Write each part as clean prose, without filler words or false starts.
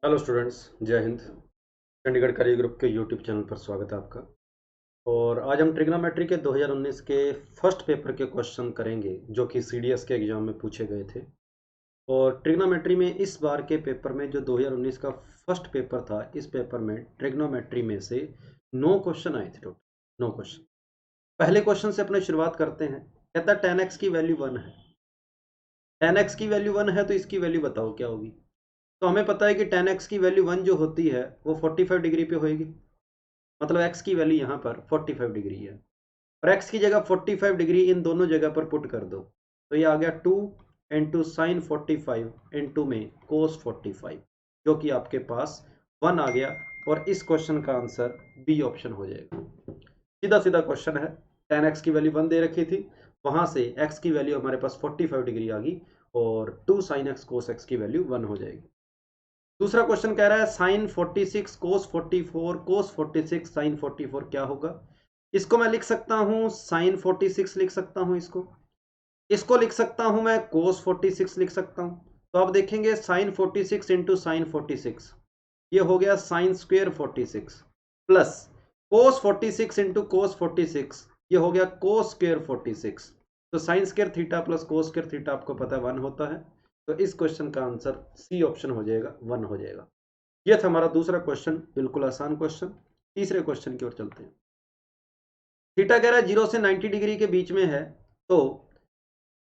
Hello students, जय Hind. Chandigarh career group के YouTube channel पर स्वागत है आपका। और आज हम ट्रिग्नोमेट्री के 2019 के फर्स्ट पेपर के क्वेश्चन करेंगे जो कि सीडीएस के एग्जाम में पूछे गए थे। और ट्रिग्नोमेट्री में इस बार के पेपर में जो 2019 का फर्स्ट पेपर था, इस पेपर में ट्रिग्नोमेट्री में से 9 क्वेश्चन आए थे टोटल। 9 क्वेश्चन। पहले क्वेश्चन से अपने शुरुआत करते हैं। कहता है 10x की वैल्यू 1 है। 10x की वैल्यू 1 है तो इसकी वैल्यू बताओ क्या होगी। तो हमें पता है कि 10x की वैल्यू 1 जो होती है वो 45 डिग्री पे होएगी। मतलब x की वैल्यू यहाँ पर 45 डिग्री है और x की जगह 45 डिग्री इन दोनों जगह पर पुट कर दो तो ये आ गया 2 इंटू साइन 45 इंटू में कोस 45, जो कि आपके पास 1 आ गया। और इस क्वेश्चन का आंसर बी ऑप्शन हो जाएगा। सीधा सीधा क्वेश्चन है। 10x की वैल्यू 1 दे रखी थी, वहां से x की वैल्यू हमारे पास 45 डिग्री आ गई और 2 साइन एक्स कोस एक्स की वैल्यू 1 हो जाएगी। दूसरा क्वेश्चन कह रहा है साइन 46 कोस 44 कोस 46 साइन 44 क्या होगा। इसको मैं लिख सकता हूं साइन 46 लिख सकता हूं, इसको लिख सकता हूं मैं कोस 46 लिख सकता हूं। तो आप देखेंगे साइन 46 इंटू साइन 46 ये हो गया sine square 46 plus cos 46 into cos 46 ये हो गया कोस स्क्वेयर 46। तो sine square theta plus cos square theta आपको पता है 1 होता है। तो इस क्वेश्चन का आंसर सी ऑप्शन हो जाएगा, 1 हो जाएगा। यह था हमारा दूसरा क्वेश्चन, बिल्कुल आसान क्वेश्चन। तीसरे क्वेश्चन की ओर चलते हैं। थीटा कह रहा है 0 से 90 डिग्री के बीच में है, तो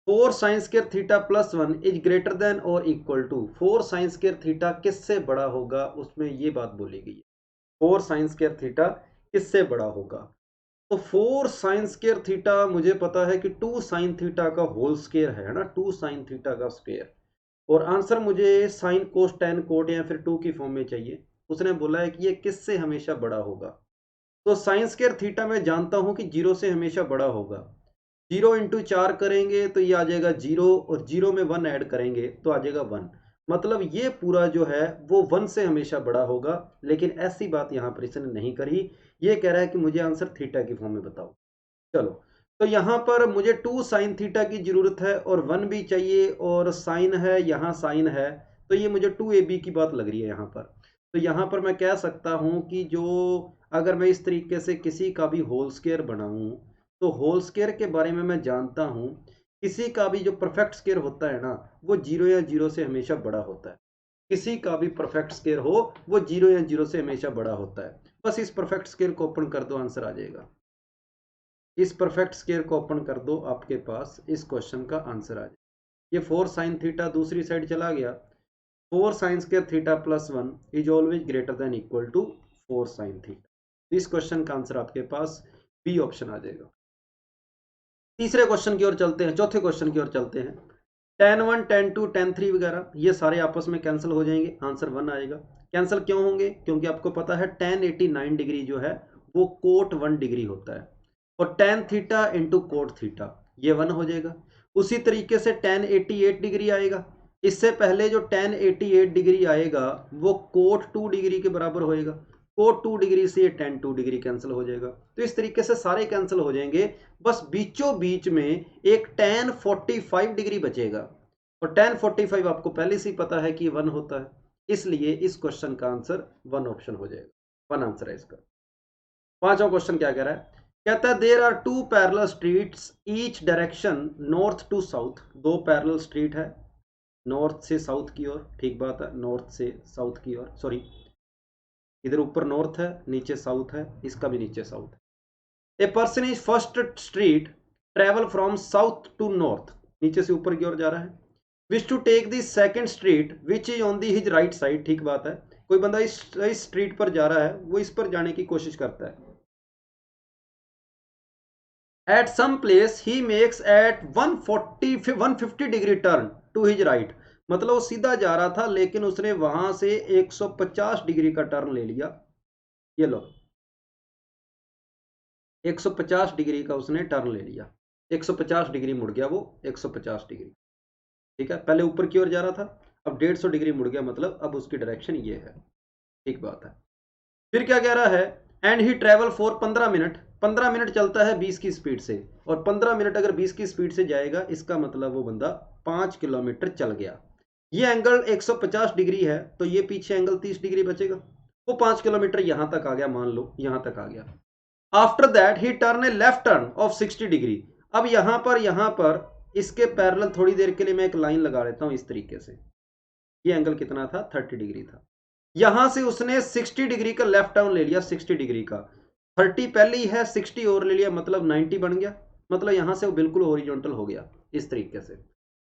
4 sine square theta plus 1 is greater than और equal to 4 sine square theta किससे बड़ा होगा, उसमें ये बात बोली गई है। 4 साइन स्क्वायर थीटा किससे बड़ा होगा। तो 4 साइन स्क्वायर थीटा मुझे पता है कि 2 साइन थीटा का होल स्क्वायर है ना, 2 साइन थीटा का स्क्वायर। और आंसर मुझे साइन कोस टेन कोट या फिर 2 की फॉर्म में चाहिए। उसने बोला है कि ये किससे हमेशा बड़ा होगा। तो साइन स्क्वायर थीटा मैं जानता हूं कि 0 से हमेशा बड़ा होगा। 0 इंटू 4 करेंगे तो ये आ जाएगा 0 और 0 में 1 ऐड करेंगे तो आ जाएगा 1। मतलब ये पूरा जो है वो 1 से हमेशा बड़ा होगा। लेकिन ऐसी बात यहाँ पर इसने नहीं करी। ये कह रहा है कि मुझे आंसर थीटा की फॉर्म में बताओ। चलो, तो यहां पर मुझे 2 साइन थीटा की जरूरत है और 1 भी चाहिए और साइन है, यहाँ साइन है। तो ये मुझे 2ab की बात लग रही है यहाँ पर। तो यहाँ पर मैं कह सकता हूं कि जो अगर मैं इस तरीके से किसी का भी होल स्क्वायर बनाऊं तो होल स्क्वायर के बारे में मैं जानता हूं। किसी का भी जो परफेक्ट स्क्वायर होता है ना, वो 0 या 0 से हमेशा बड़ा होता है। किसी का भी परफेक्ट स्क्वायर हो वो 0 या 0 से हमेशा बड़ा होता है। बस इस परफेक्ट स्क्वायर को ओपन कर दो, आंसर आ जाएगा। इस परफेक्ट स्क्वायर को ओपन कर दो, आपके पास इस क्वेश्चन का आंसर आ जाए। ये 4 साइन थीटा दूसरी साइड चला गया। 4 sine square theta plus 1 is always greater than equal to 4 sine theta. इस क्वेश्चन का आंसर आपके पास बी ऑप्शन आ जाएगा। तीसरे क्वेश्चन की ओर चलते हैं, चौथे क्वेश्चन की ओर चलते हैं। tan1 tan2 tan3 वगैरह ये सारे आपस में कैंसिल हो जाएंगे, आंसर 1 आएगा। कैंसिल क्यों होंगे, क्योंकि आपको पता है tan 89 डिग्री जो है वो कोट 1 डिग्री होता है और tan theta into cot theta ये 1 हो जाएगा। उसी तरीके से tan 88 डिग्री आएगा। इससे पहले जो tan 88 डिग्री आएगा वो कोट 2 डिग्री के बराबर होएगा। कोट 2 डिग्री से tan 2 डिग्री कैंसिल हो जाएगा। तो इस तरीके से सारे कैंसिल हो जाएंगे। बस बीचों बीच में एक tan 45 डिग्री बचेगा और tan 45 आपको पहले से ही पता है कि 1 होता है। इसलिए इस क्वेश्चन का आंसर 1 ऑप्शन हो जाएगा। 1 आंसर है इसका। पांचवा क्वेश्चन क्या कह रहा है। कहता है there are 2 parallel streets each direction north to south. 2 parallel street है नॉर्थ से साउथ की ओर, ठीक बात है, नॉर्थ से साउथ की ओर, सॉरी इधर ऊपर नॉर्थ है नीचे साउथ है, इसका भी नीचे साउथ है। A person is first street travel from south to north, नीचे से ऊपर की ओर जा रहा है। Wish to take the second street which is on the his right side, ठीक बात है। कोई बंदा इस स्ट्रीट पर जा रहा है, वो इस पर जाने की कोशिश करता है। At some place he makes at 150 degree turn to his right. मतलब वो सीधा जा रहा था लेकिन उसने वहां से 150 डिग्री का टर्न ले लिया। ये लो 150 डिग्री का उसने टर्न ले लिया, 150 डिग्री मुड़ गया वो, 150 डिग्री। ठीक है, पहले ऊपर की ओर जा रहा था, अब 150 डिग्री मुड़ गया, मतलब अब उसकी डायरेक्शन ये है। ठीक बात है। फिर क्या कह रहा है, and he travel for 15 minute. 15 minute चलता है 20 की स्पीड से, और 15 मिनट अगर 20 की स्पीड से जाएगा इसका मतलब वो बंदा 5 किलोमीटर चल गया। ये एंगल 150 डिग्री है, तो ये पीछे एंगल 30 डिग्री बचेगा। वो 5 किलोमीटर यहां तक आ गया, मान लो यहां तक आ गया। After that he turn A left turn off 60 degree. अब यहां पर इसके पैरेलल थोड़ी देर के लिए मैं एक लाइन लगा लेता हूं इस तरीके से। ये एंगल कितना था? 30 डिग्री था। यहां से उसने 60 डिग्री का लेफ्ट टर्न ले लिया, 60 डिग्री का। 30 पहले ही है, 60 और ले लिया, मतलब 90 बन गया। मतलब यहां से वो बिल्कुल हॉरिजॉन्टल हो गया इस तरीके से।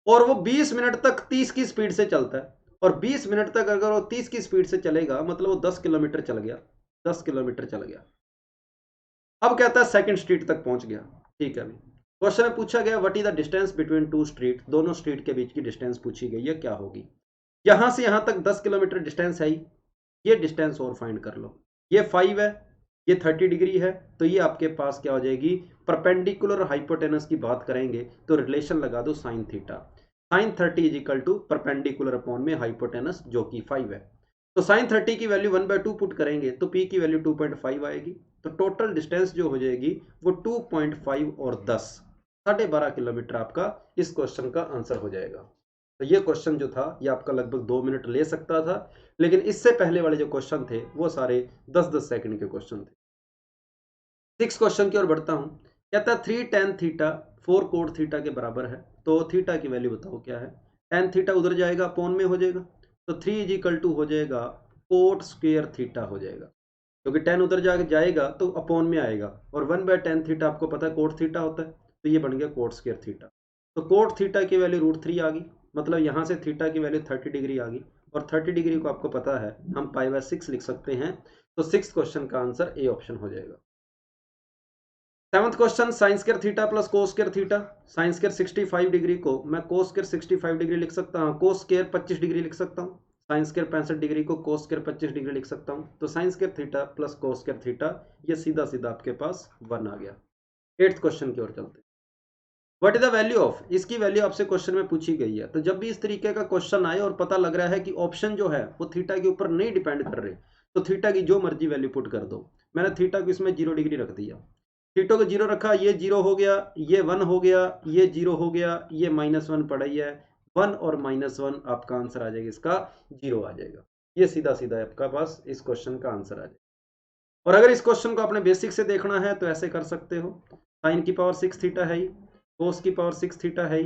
और वो 20 मिनट तक 30 की स्पीड से चलता है। और 20 मिनट तक अगर वो 30 की स्पीड से चलेगा, मतलब वो 10 किलोमीटर चल गया, 10 किलोमीटर चल गया। अब कहता है सेकंड स्ट्रीट तक पहुंच गया। ठीक है, अभी क्वेश्चन में पूछा गया what is the distance between two street, दोनों स्ट्रीट के बीच की डिस्टेंस पूछी गई है, क्या होगी। यहां से यहां तक 10 किलोमीटर डिस्टेंस है, ये डिस्टेंस और फाइंड कर लो। ये 5 है, ये 30 डिग्री है, तो ये आपके पास क्या हो जाएगी, परपेंडिकुलर हाइपोटेनस की बात करेंगे तो रिलेशन लगा दो sine theta. Sine 30 is equal to perpendicular upon में हाइपोटेनस जो कि 5 है। तो साइन 30 की वैल्यू 1/2 पुट करेंगे तो पी की वैल्यू 2.5 आएगी। तो टोटल डिस्टेंस जो हो जाएगी वो 2.5 और 10, 12.5 किलोमीटर आपका इस क्वेश्चन का आंसर हो जाएगा। तो ये क्वेश्चन जो था ये आपका लगभग 2 मिनट ले सकता था, लेकिन इससे पहले वाले जो क्वेश्चन थे वो सारे 10-10 सेकंड के क्वेश्चन थे। 6 क्वेश्चन की ओर बढ़ता हूं। कहता है 3 tan थीटा 4 cot थीटा के बराबर है, तो थीटा की वैल्यू बताओ क्या है। tan थीटा उधर जाएगा, अपॉन में हो जाएगा, तो 3 इज इक्वल टू हो जाएगा कोट स्क्वेयर थीटा हो जाएगा, क्योंकि tan उधर जाएगा तो अपॉन में आएगा, और 1/tan थीटा आपको पता है कोट थीटा होता है, तो ये बन गया कोट स्क्वेयर थीटा। तो कोट थीटा की वैल्यू √3 आ गई, मतलब यहां से थीटा की वैल्यू 30 डिग्री आ गई, और 30 डिग्री को आपको पता है हम π/6 लिख सकते हैं। तो 6 क्वेश्चन का आंसर ए ऑप्शन हो जाएगा। 7th question sign square theta plus cos square theta. Sine square 65 degree को मैं कोस स्क्वायर 65 डिग्री लिख सकता हूँ, कोस स्क्वायर 25 डिग्री लिख सकता हूँ। साइन स्क्वायर 65 डिग्री को कोस स्क्वायर 25 डिग्री लिख सकता हूँ। तो sign square theta plus cos square theta, ये सीधा सीधा आपके पास 1 आ गया। 8th क्वेश्चन की ओर चलते हैं। What is the value of, इसकी वैल्यू आपसे क्वेश्चन में पूछी गई है। तो जब भी इस तरीके का क्वेश्चन आए और पता लग रहा है कि ऑप्शन जो है वो थीटा के ऊपर नहीं डिपेंड कर रहे, तो थीटा की जो मर्जी वैल्यू पुट कर दो। मैंने थीटा को इसमें 0 डिग्री रख दिया, थीटा को 0 रखा, ये 0 हो गया, ये 1 हो गया, ये 0 हो गया, ये -1 पड़ा ही है। 1 और -1 आपका आंसर आ जाएगा, इसका 0 आ जाएगा। ये सीधा सीधा आपका पास इस क्वेश्चन का आंसर आ जाएगा। और अगर इस क्वेश्चन को आपने बेसिक से देखना है तो ऐसे कर सकते हो, साइन की पावर 6 थीटा है, कोस की पावर 6 थीटा है,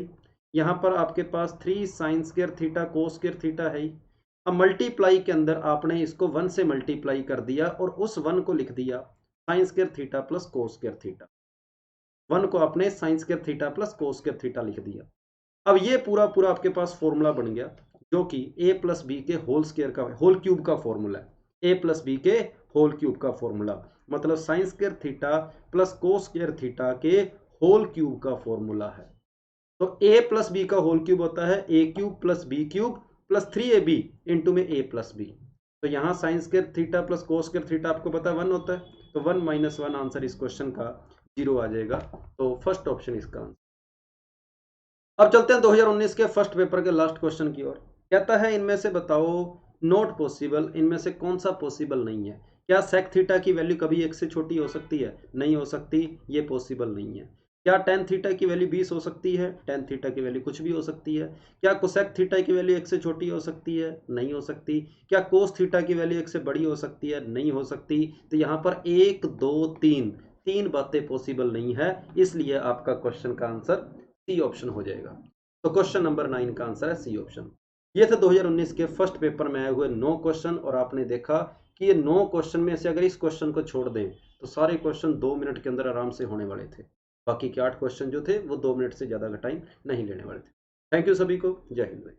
यहाँ पर आपके पास 3 sign square theta cos square theta है। अब मल्टीप्लाई के अंदर आपने इसको 1 से मल्टीप्लाई कर दिया और उस 1 को लिख दिया sign square theta plus cos square theta. 1 को आपने sign square theta plus cos square theta लिख दिया। अब ये पूरा पूरा आपके पास फॉर्मूला बन गया, जो कि a प्लस बी के होल स्क्वायर का होल क्यूब का फॉर्मूला है। a प्लस बी के होल क्यूब का फॉर्मूला, मतलब sine square theta plus cos square theta के होल क्यूब का फॉर्मूला है। तो a प्लस बी का होल क्यूब होता है a cube plus B cube plus 3ab into में a प्लस बी। तो यहाँ sine square theta plus cos square theta आपको पता है 1 होता है, तो 1 - 1 आंसर इस क्वेश्चन का 0 आ जाएगा। तो फर्स्ट ऑप्शन इसका आंसर। अब चलते हैं 2019 के फर्स्ट पेपर के लास्ट क्वेश्चन की ओर। कहता है इनमें से बताओ नॉट पॉसिबल, इनमें से कौन सा पॉसिबल नहीं है। क्या सेक थीटा की वैल्यू कभी 1 से छोटी हो सकती है? नहीं हो सकती, ये पॉसिबल नहीं है। क्या टेन थीटा की वैल्यू 20 हो सकती है? टेन थीटा की वैल्यू कुछ भी हो सकती है। क्या कोसेक थीटा की वैल्यू 1 से छोटी हो सकती है? नहीं हो सकती। क्या कोस थीटा की वैल्यू 1 से बड़ी हो सकती है? नहीं हो सकती। तो यहाँ पर 1 2 3 बातें पॉसिबल नहीं है, इसलिए आपका क्वेश्चन का आंसर सी ऑप्शन हो जाएगा। तो क्वेश्चन नंबर 9 का आंसर है सी ऑप्शन। ये थे 2019 के फर्स्ट पेपर में आए हुए 9 क्वेश्चन, और आपने देखा कि ये 9 क्वेश्चन में से अगर इस क्वेश्चन को छोड़ दें तो सारे क्वेश्चन 2 मिनट के अंदर आराम से होने वाले थे। बाकी के 8 क्वेश्चन जो थे वो 2 मिनट से ज़्यादा का टाइम नहीं लेने वाले थे। थैंक यू सभी को, जय हिंद।